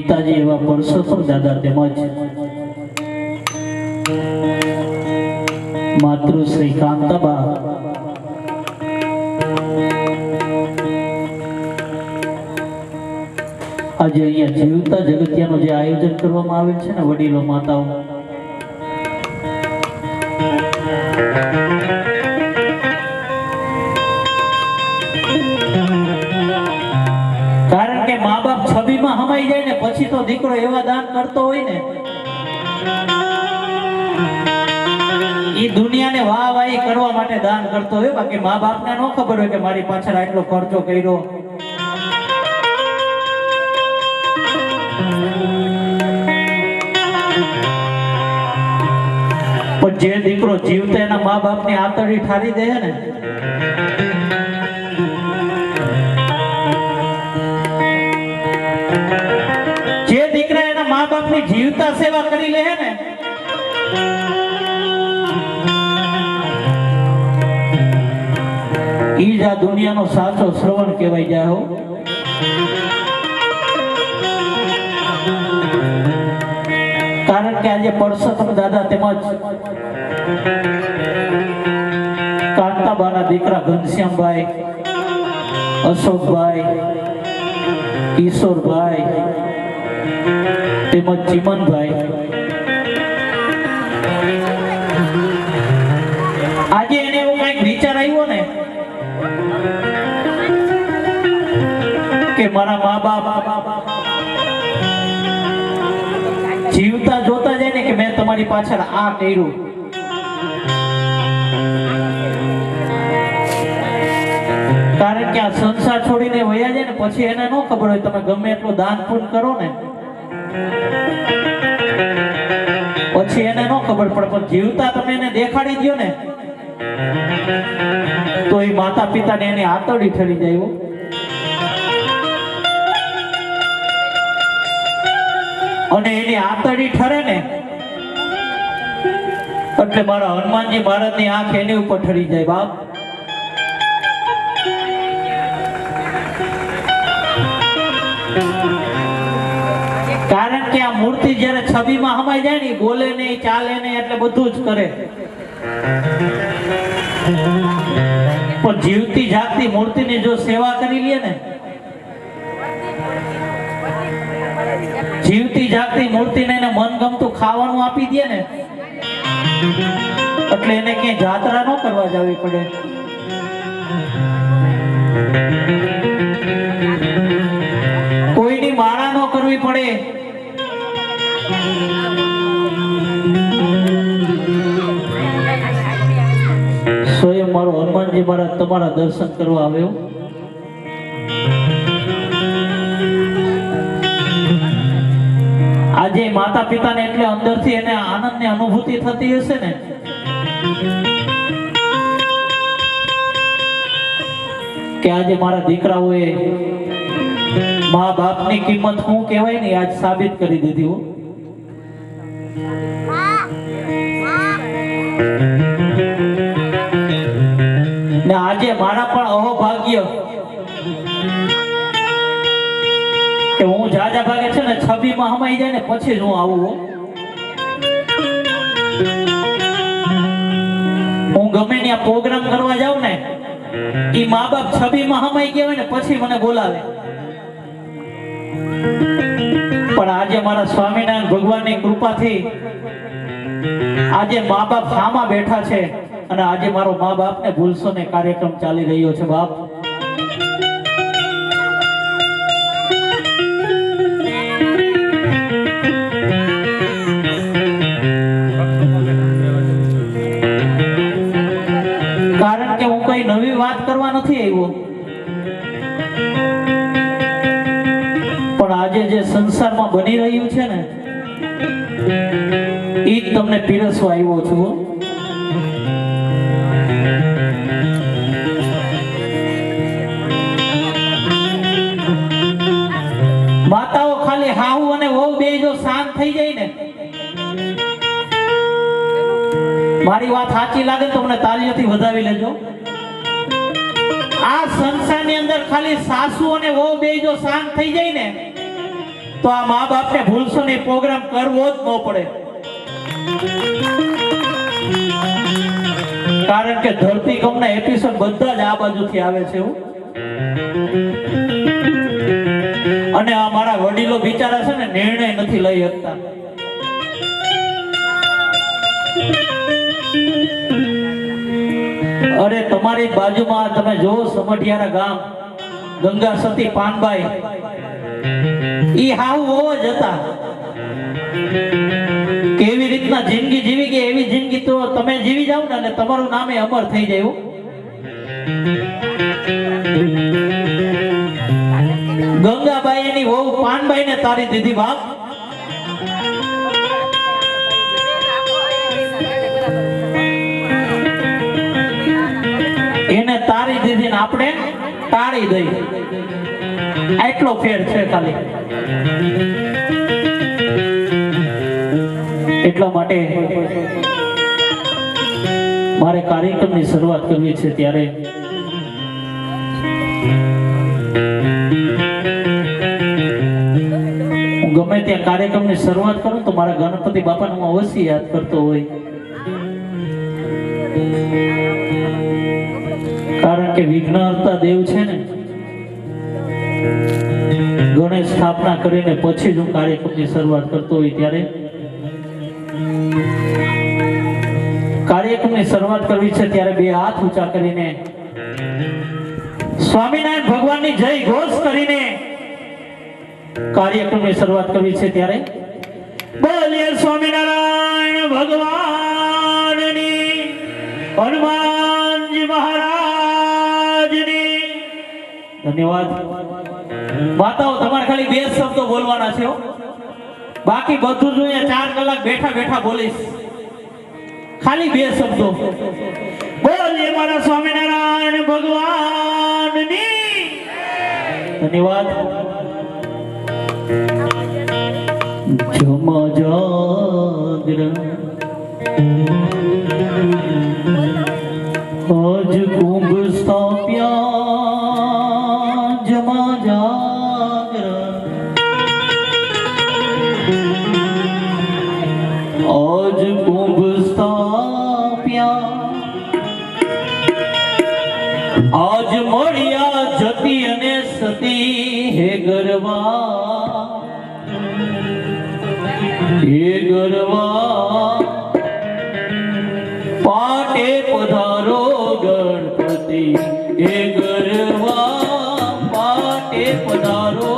પિતાજી એવા પરસોત્તમ દાદા તેમજ માતૃશ્રી કાંતાબા આજે અહીંયા જીવતા જગતિયાનું જે આયોજન કરવામાં આવેલ છે ને વડીલો માતાઓ, કારણ કે મા બાપ છબીમાં હમાઈ જાય ને પછી તો દીકરો એવા દાન કરતો હોય ને એ દુનિયાને વાહ વાહી કરવા માટે દાન કરતો હોય, બાકી મા બાપને ન ખબર હોય કે મારી પાછળ આટલો ખર્ચો કર્યો. પણ જે દીકરો જીવતા એના મા બાપની આંતરડી ઠારી દે ને, જે દીકરા એના મા બાપની જીવતા સેવા કરી લે ને, ઈ જ આ દુનિયાનો સાચો શ્રવણ કહેવાય જાય હો. કારણ કે આજે પરસોત્તમ દાદા તેમજ કાંતાબાના દીકરા ઘનશ્યામભાઈ, અશોકભાઈ, ઈશ્વરભાઈ તેમજ ચીમનભાઈ આજે એને એવો કઈક વિચાર આવ્યો ને કે મારા મા બાપ જીવતા જોતા જાય ને કે મેં તમારી પાછળ આ કર્યું, કારણ કે આ સંસાર છોડીને વયા જાય ને પછી એને ન ખબર હોય તમે ગમે એટલું દાન પુણ્ય કરો ને પછી એને ન ખબર પડે, પણ જીવતા તમે એને દેખાડી દો ને તો એ માતા પિતાને એની આંતરડી ઠરી જાય. અને એની આંતરડી ઠરે ને એટલે મારા હનુમાનજી મહારાજની આંખ એની ઉપર ઠરી જાય બાપ. કારણ કે આ મૂર્તિ જ્યારે છબીમાં હમાઈ જાય ને, બોલે નહીં, ચાલે નહીં, એટલે બધું જ કરે, પણ જીવતી જાગતી મૂર્તિની જો સેવા કરી લે ને, જીવતી જાગતી મૂર્તિને એને મનગમતું ખાવાનું આપી દે ને એટલે એને ક્યાંય જાત્રા ન કરવા જવી પડે. કોઈની માળા ન કરવી પડે, સ્વયં મારો હનુમાનજી મહારાજ તમારા દર્શન કરવા આવ્યો. આજે માતા પિતાને એટલે અંદરથી એને આનંદની અનુભૂતિ થતી હશે ને કે આજે મારા દીકરાઓએ મા બાપની કિંમત શું કહેવાય ને આજ સાબિત કરી દીધી હો. ને આજે મારા પણ અહોભાગ્ય કે હું જાજા ભાગે છે ને છબીમાં હમાઈ જાય ને પછી જ હું આવું. હું ગમે ત્યાં પ્રોગ્રામ કરવા જાઉં ને ઈ મા બાપ છબીમાં હમાઈ ગયા હોય ને પછી મને બોલાવે, પણ આજે મારા સ્વામિનારાયણ ભગવાનની કૃપાથી આજે મા બાપ સામા બેઠા છે અને આજે મારો મા બાપને ભૂલશો ને કાર્યક્રમ ચાલી રહ્યો છે બાપ. કારણ કે હું કઈ નવી વાત કરવા નથી આવ્યો, પણ આજે જે સંસારમાં બની રહ્યું છે ને એ જ તમને પીરસવા આવ્યો છું. માતાઓ ખાલી હાહુ અને વહુ બે જો શાંત થઈ જાય ને, મારી વાત સાચી લાગે તો મને તાળીઓથી વધાવી લેજો. આ સંસારની અંદર ખાલી સાસુ અને વહુ બે જો શાંત થઈ જાય ને તો આ મા બાપને ભૂલશો નહીં, પ્રોગ્રામ કરવો જ ન પડે. કારણ કે ધરતીકંપના એપિસોડ બધા જ આ બાજુથી આવે છે એવું. અને આ મારા વડીલો બિચારા છે ને નિર્ણય નથી લઈ શકતા. અરે તમારી બાજુમાં તમે જો સમઢિયારા ગામ ગંગા સતી પાનબાઈ, ઈ હાવ હોવ જ હતા. કેવી રીતના જિંદગી જીવી ગઈ એવી જિંદગી તો તમે જીવી જાવ ને, તમારું નામે અમર થઈ જાય. ગંગાબાઈ એની વહુ પાનબાઈ ને તારી દીધી બાપ. એને તારી દીધી ને આપણે તાળી દઈ, આટલો ફેર છે ખાલી. એટલા માટે મારે કાર્યક્રમની શરૂઆત કરવી છે. ત્યારે હું ગમે ત્યાં કાર્યક્રમની શરૂઆત કરું તો મારા ગણપતિ બાપાને હું અવશ્ય યાદ કરતો હોય. કારણ કે વિઘ્નહર્તા દેવ છે ને, ગણેશ સ્થાપના કરીને પછી જ હું કાર્યક્રમની શરૂઆત કરતો હોય. ત્યારે કાર્યક્રમની શરૂઆત કરવી છે ત્યારે બે હાથ ઊંચા કરીને સ્વામિનારાયણ ભગવાનની જય ઘોષ કરીને કાર્યક્રમની શરૂઆત કરવી છે. ત્યારે બોલીએ સ્વામિનારાયણ ભગવાનની, હનુમાનજી મહારાજની. ધન્યવાદ. માતાઓ તમારે ખાલી બે શબ્દો બોલવાના છે, બાકી બધું જ હું 4 કલાક બેઠા બેઠા બોલીશ. ખાલી બે શબ્દો બોલીએ મારા સ્વામિનારાયણ ભગવાનની. ધન્યવાદ. જમા જાગરણ આજ કુંભ સ્થાપ્યા, જમા જાગરણ આજ કુંભ સ્થાપ્યા, આજ મળ્યા જતી અને સતી હે ગરવા, હે ગરવા પાટે પધારો ગણપતિ, હે ગરવા પાટે પધારો